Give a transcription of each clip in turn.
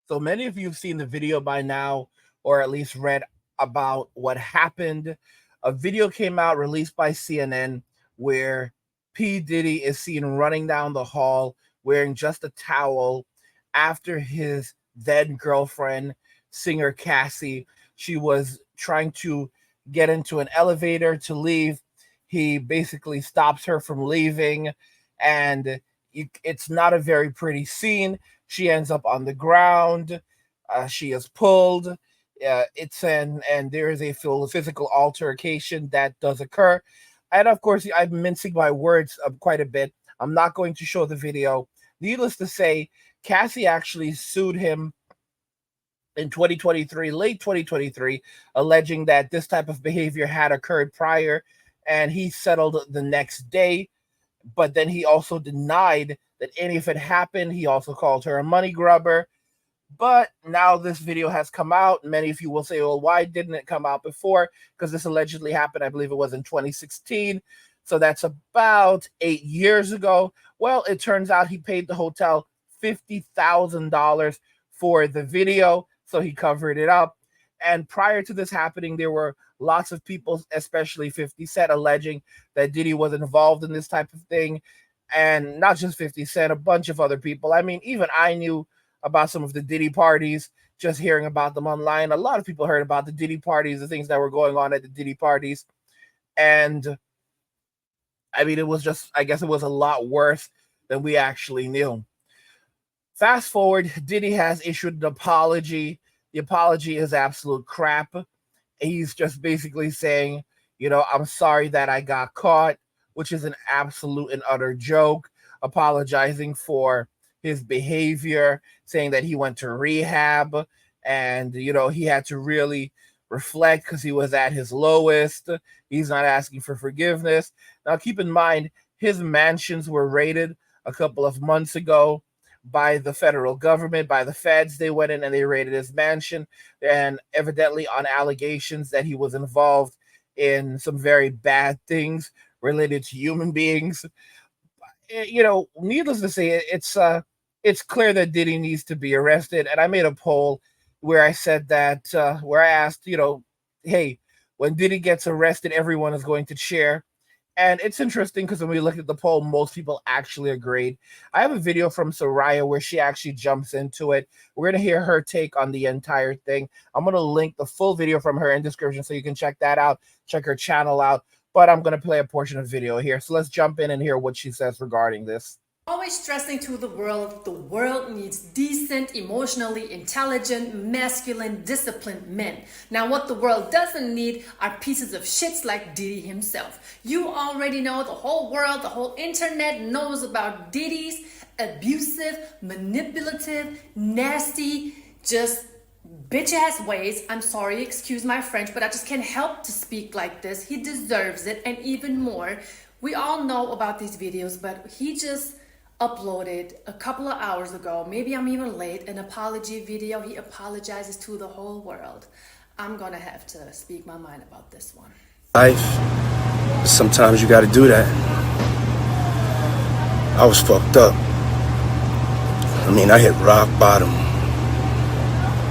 So many of you have seen the video by now, or at least read about what happened. A video came out released by CNN where P. Diddy is seen running down the hall wearing just a towel after his then girlfriend, singer Cassie, she was trying to get into an elevator to leave. He basically stops her from leaving, and it's not a very pretty scene. She ends up on the ground. She is pulled. And there is a physical altercation that does occur. And of course, I'm mincing my words quite a bit. I'm not going to show the video. Needless to say, Cassie actually sued him in 2023, late 2023, alleging that this type of behavior had occurred prior, and he settled the next day. But then he also denied that any of it happened. He also called her a money grubber. But now this video has come out. Many of you will say, well, why didn't it come out before? Because this allegedly happened, I believe it was in 2016. So that's about 8 years ago. Well, it turns out he paid the hotel $50,000 for the video. So he covered it up. And prior to this happening, there were lots of people, especially 50 Cent, alleging that Diddy was involved in this type of thing. And not just 50 Cent, a bunch of other people. I mean, even I knew about some of the Diddy parties, just hearing about them online. A lot of people heard about the Diddy parties, the things that were going on at the Diddy parties. And I mean, I guess it was a lot worse than we actually knew. Fast forward, Diddy has issued an apology. The apology is absolute crap. He's just basically saying, I'm sorry that I got caught, which is an absolute and utter joke. Apologizing for his behavior, saying that he went to rehab and, he had to really reflect because he was at his lowest. He's not asking for forgiveness. Now, keep in mind, his mansions were raided a couple of months ago by the federal government, by the feds. They went in and they raided his mansion, and evidently on allegations that he was involved in some very bad things related to human beings. Needless to say, it's clear that Diddy needs to be arrested. And I made a poll where I said that, where I asked, hey, when Diddy gets arrested, everyone is going to cheer. And it's interesting because when we look at the poll, most people actually agreed. I have a video from Soraya where she actually jumps into it. We're going to hear her take on the entire thing. I'm going to link the full video from her in description so you can check that out, check her channel out. But I'm going to play a portion of video here. So let's jump in and hear what she says regarding this. Always stressing to the world needs decent, emotionally intelligent, masculine, disciplined men. Now what the world doesn't need are pieces of shits like Diddy himself. You already know, the whole world, the whole internet knows about Diddy's abusive, manipulative, nasty, just bitch ass ways. I'm sorry, excuse my French, but I just can't help to speak like this. He deserves it, and even more. We all know about these videos, but he just uploaded a couple of hours ago, maybe I'm even late, an apology video. He apologizes to the whole world. I'm gonna have to speak my mind about this one. Life, sometimes you gotta do that. I was fucked up. I mean, I hit rock bottom,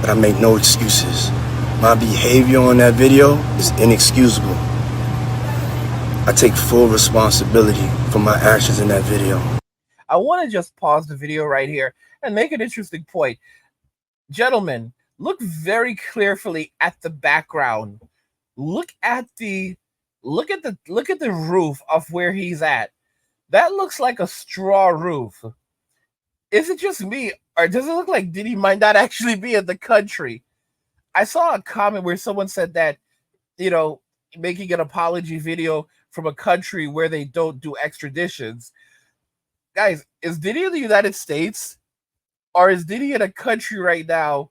but I make no excuses. My behavior on that video is inexcusable. I take full responsibility for my actions in that video. I want to just pause the video right here and make an interesting point. Gentlemen, look very carefully at the background. Look at the roof of where he's at. That looks like a straw roof. Is it just me, or does it look like Diddy might not actually be in the country? I saw a comment where someone said that, making an apology video from a country where they don't do extraditions. Guys, is Diddy in the United States, or is Diddy in a country right now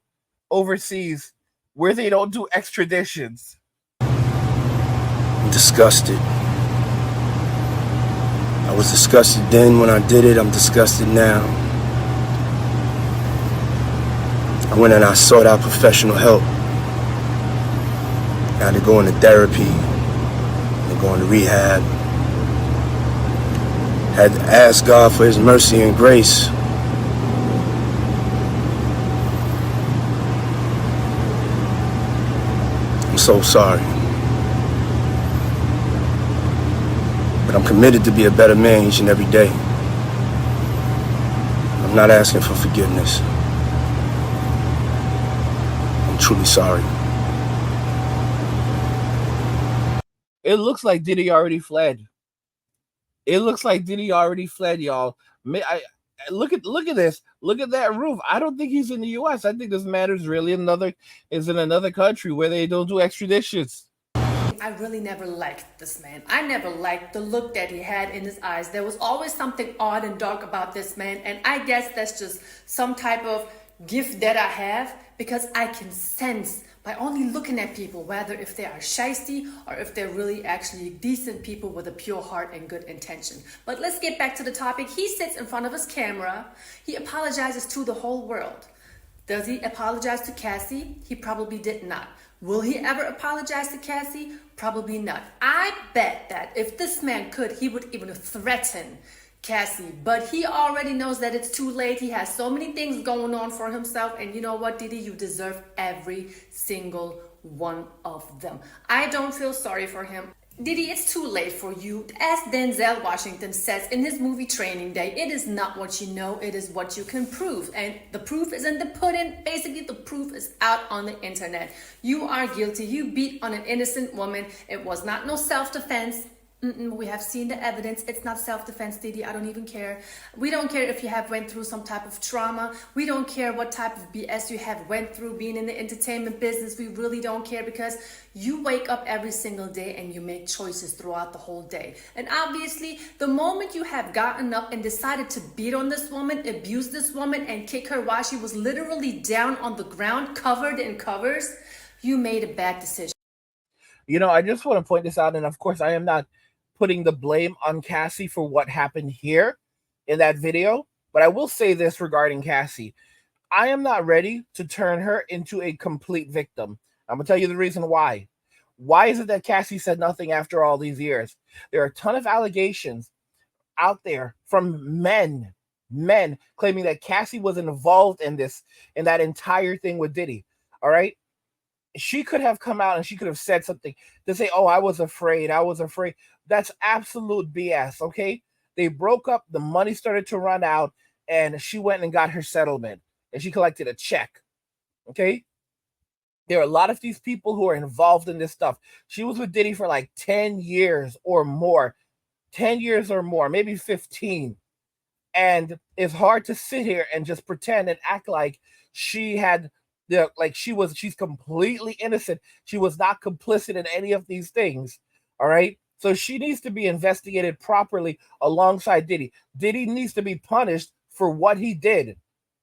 overseas where they don't do extraditions? I'm disgusted. I was disgusted then when I did it. I'm disgusted now. I went and I sought out professional help. I had to go into therapy, and go into rehab. Had to ask God for his mercy and grace. so sorry. But I'm committed to be a better man each and every day. I'm not asking for forgiveness. I'm truly sorry. It looks like Diddy already fled. It looks like Diddy already fled, y'all. Look at this. Look at that roof. I don't think he's in the U.S. I think this man is really in another country where they don't do extraditions. I really never liked this man. I never liked the look that he had in his eyes. There was always something odd and dark about this man, and I guess that's just some type of gift that I have because I can sense by only looking at people whether if they are shiesty or if they're really actually decent people with a pure heart and good intention. But let's get back to the topic. He sits in front of his camera. He apologizes to the whole world. Does he apologize to Cassie? He probably did not. Will he ever apologize to Cassie? Probably not. I bet that if this man could, he would even threaten Cassie. But he already knows that it's too late. He has so many things going on for himself. And you know what, Diddy? You deserve every single one of them. I don't feel sorry for him. Diddy, it's too late for you. As Denzel Washington says in his movie Training Day, it is not what you know, it is what you can prove. And the proof is in the pudding. Basically, the proof is out on the internet. You are guilty. You beat on an innocent woman. It was not no self-defense. We have seen the evidence. It's not self-defense, Diddy. I don't even care. We don't care if you have went through some type of trauma. We don't care what type of BS you have went through being in the entertainment business. We really don't care because you wake up every single day and you make choices throughout the whole day. And obviously, the moment you have gotten up and decided to beat on this woman, abuse this woman, and kick her while she was literally down on the ground, covered in covers, you made a bad decision. You know, I just want to point this out, and of course, I am not putting the blame on Cassie for what happened here in that video. But I will say this regarding Cassie. I am not ready to turn her into a complete victim. I'm going to tell you the reason why. Why is it that Cassie said nothing after all these years? There are a ton of allegations out there from men claiming that Cassie was involved in that entire thing with Diddy. All right. She could have come out and she could have said something to say, oh, I was afraid. That's absolute BS, okay? They broke up, the money started to run out, and she went and got her settlement, and she collected a check, okay? There are a lot of these people who are involved in this stuff. She was with Diddy for like 10 years or more, maybe 15. And it's hard to sit here and just pretend and act like she's completely innocent. She was not complicit in any of these things, all right? So she needs to be investigated properly alongside Diddy. Diddy needs to be punished for what he did.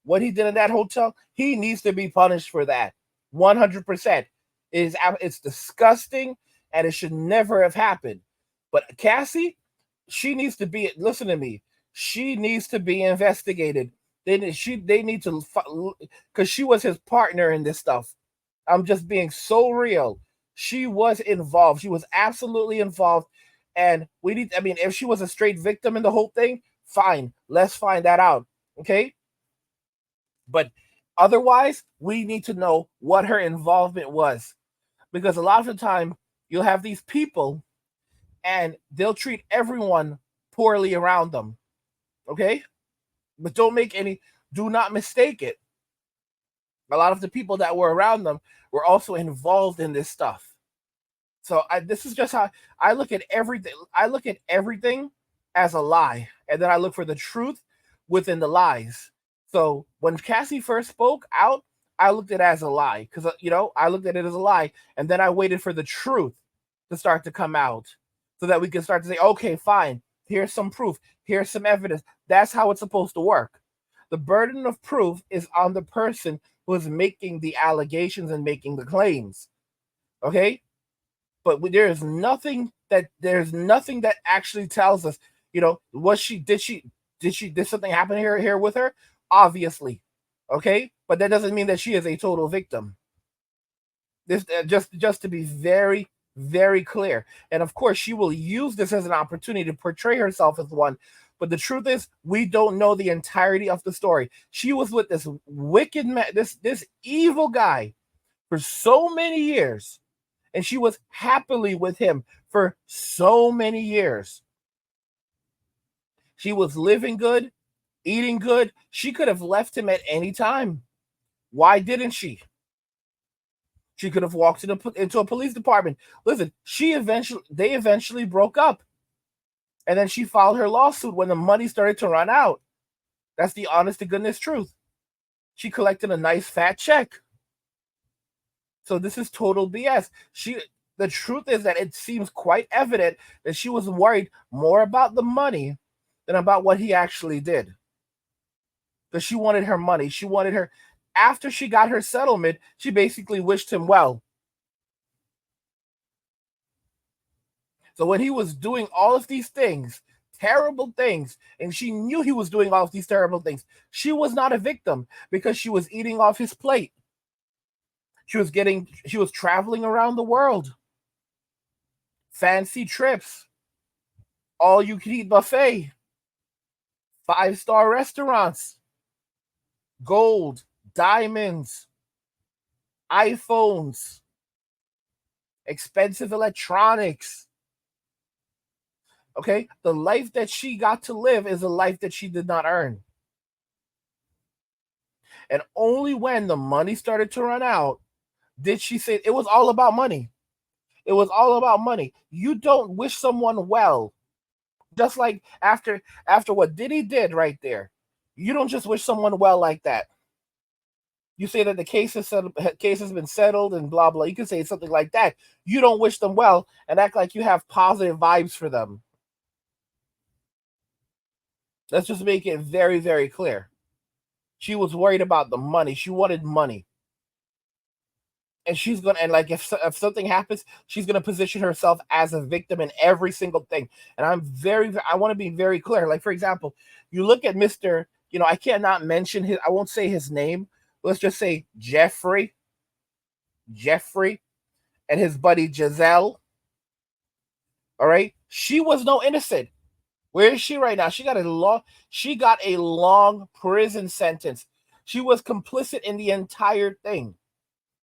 What he did in that hotel, he needs to be punished for that. 100%. It's disgusting, and it should never have happened. But Cassie, she needs to be, listen to me, she needs to be investigated. They need to, because she was his partner in this stuff. I'm just being so real. She was involved. She was absolutely involved. And if she was a straight victim in the whole thing, fine. Let's find that out. Okay? But otherwise, we need to know what her involvement was. Because a lot of the time, you'll have these people and they'll treat everyone poorly around them. Okay? But do not mistake it. A lot of the people that were around them were also involved in this stuff. So this is just how I look at everything. I look at everything as a lie, and then I look for the truth within the lies. So when Cassie first spoke out, I looked at it as a lie because, I looked at it as a lie, and then I waited for the truth to start to come out so that we can start to say, okay, fine, here's some proof, here's some evidence. That's how it's supposed to work. The burden of proof is on the person who is making the allegations and making the claims. Okay? But there's nothing that actually tells us, did something happen here with her? Obviously. Okay? But that doesn't mean that she is a total victim. This just to be very, very clear. And of course, she will use this as an opportunity to portray herself as one. But the truth is, we don't know the entirety of the story. She was with this wicked man, this evil guy for so many years. And she was happily with him for so many years. She was living good, eating good. She could have left him at any time. Why didn't she? She could have walked into a police department. Listen, they eventually broke up. And then she filed her lawsuit when the money started to run out. That's the honest to goodness truth. She collected a nice fat check. So this is total BS. The truth is that it seems quite evident that she was worried more about the money than about what he actually did. Because she wanted her money. She wanted her. After she got her settlement, she basically wished him well. So when he was doing all of these things, terrible things, and she knew he was doing all of these terrible things, she was not a victim because she was eating off his plate. She was traveling around the world. Fancy trips. All you can eat buffet. 5-star restaurants. Gold, diamonds, iPhones, expensive electronics. Okay? The life that she got to live is a life that she did not earn. And only when the money started to run out did she say it was all about money. It was all about money. You don't wish someone well. Just like after what Diddy did right there. You don't just wish someone well like that. You say that the case has been settled and blah, blah. You can say something like that. You don't wish them well and act like you have positive vibes for them. Let's just make it very, very clear. She was worried about the money. She wanted money. And she's going to, and like if something happens, she's going to position herself as a victim in every single thing. And I want to be very clear. Like, for example, you look at Mr., I cannot mention I won't say his name. Let's just say Jeffrey and his buddy Giselle. All right. She was no innocent. Where is she right now? She got a long prison sentence. She was complicit in the entire thing.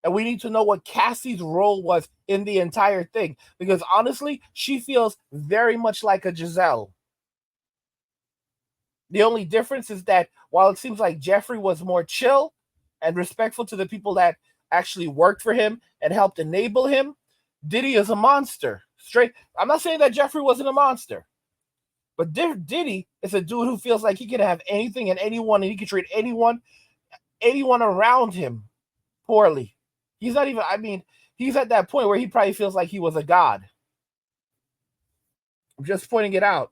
And we need to know what Cassie's role was in the entire thing. Because honestly, she feels very much like a Giselle. The only difference is that while it seems like Jeffrey was more chill and respectful to the people that actually worked for him and helped enable him, Diddy is a monster. Straight. I'm not saying that Jeffrey wasn't a monster. But Diddy is a dude who feels like he can have anything and anyone, and he can treat anyone around him poorly. He's not even, he's at that point where he probably feels like he was a god. I'm just pointing it out.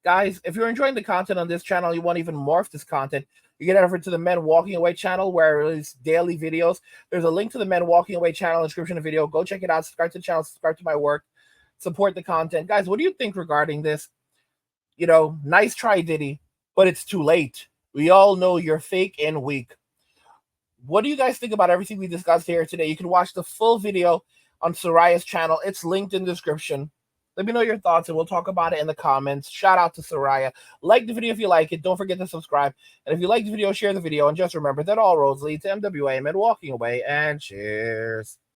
Guys, if you're enjoying the content on this channel, you want even more of this content, you get over to the Men Walking Away channel where I release daily videos. There's a link to the Men Walking Away channel in the description of the video. Go check it out. Subscribe to the channel. Subscribe to my work. Support the content. Guys, what do you think regarding this? Nice try, Diddy, but it's too late. We all know you're fake and weak. What do you guys think about everything we discussed here today? You can watch the full video on Soraya's channel. It's linked in the description. Let me know your thoughts, and we'll talk about it in the comments. Shout out to Soraya. Like the video if you like it. Don't forget to subscribe. And if you like the video, share the video. And just remember that all roads lead to MWA, Men Walking Away. And cheers.